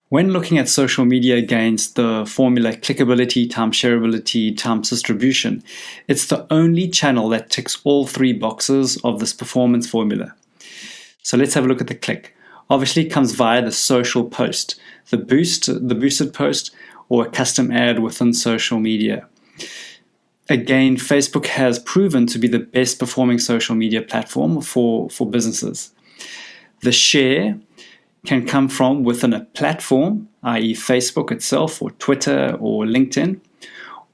When looking at social media against the formula clickability times shareability times distribution, it's the only channel that ticks all three boxes of this performance formula. So let's have a look at the click. Obviously, it comes via the social post, the boosted post, or a custom ad within social media. Again, Facebook has proven to be the best performing social media platform for businesses. The share can come from within a platform, i.e. Facebook itself or Twitter or LinkedIn,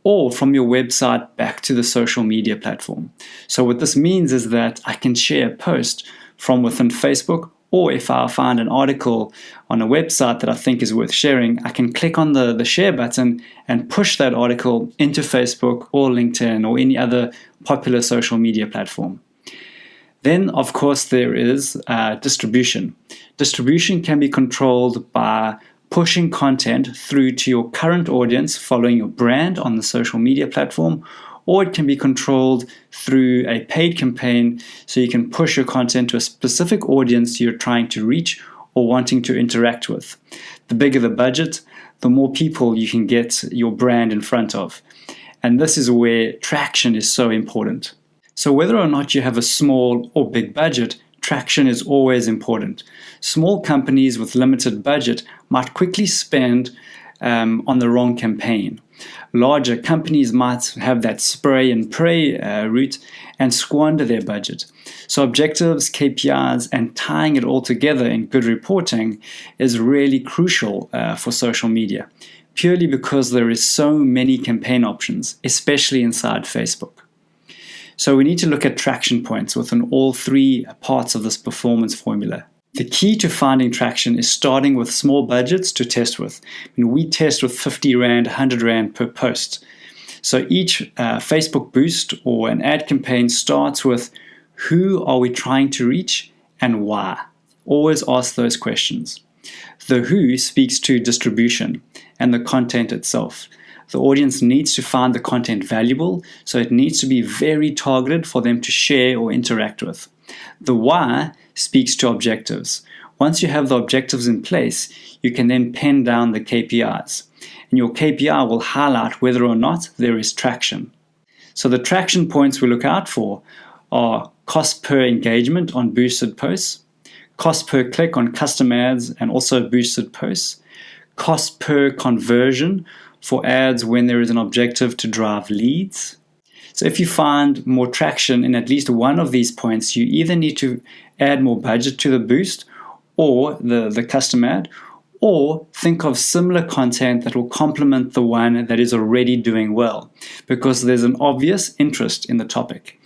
or from your website back to the social media platform. So what this means is that I can share a post from within Facebook, or if I find an article on a website that I think is worth sharing, I can click on the share button and push that article into Facebook or LinkedIn or any other popular social media platform. Then, of course, there is distribution. Distribution can be controlled by pushing content through to your current audience following your brand on the social media platform, or it can be controlled through a paid campaign, so you can push your content to a specific audience you're trying to reach or wanting to interact with. The bigger the budget, the more people you can get your brand in front of. And this is where traction is so important. So whether or not you have a small or big budget, traction is always important. Small companies with limited budget might quickly spend on the wrong campaign. Larger companies might have that spray and pray route and squander their budget. So objectives, KPIs, and tying it all together in good reporting is really crucial for social media, purely because there is so many campaign options, especially inside Facebook. So we need to look at traction points within all three parts of this performance formula. The key to finding traction is starting with small budgets to test with. We test with 50 Rand, 100 Rand per post. So each Facebook boost or an ad campaign starts with who are we trying to reach and why. Always ask those questions. The who speaks to distribution and the content itself. The audience needs to find the content valuable, so it needs to be very targeted for them to share or interact with. The why speaks to objectives. Once you have the objectives in place, you can then pen down the KPIs. And your KPI will highlight whether or not there is traction. So the traction points we look out for are cost per engagement on boosted posts, cost per click on custom ads and also boosted posts, cost per conversion for ads when there is an objective to drive leads. So if you find more traction in at least one of these points, you either need to add more budget to the boost or the custom ad, or think of similar content that will complement the one that is already doing well, because there's an obvious interest in the topic.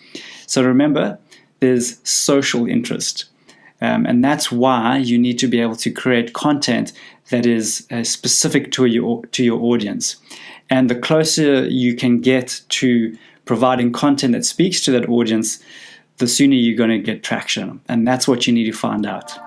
So remember, there's social interest. And that's why you need to be able to create content that is specific to your audience. And the closer you can get to providing content that speaks to that audience, the sooner you're going to get traction. And that's what you need to find out.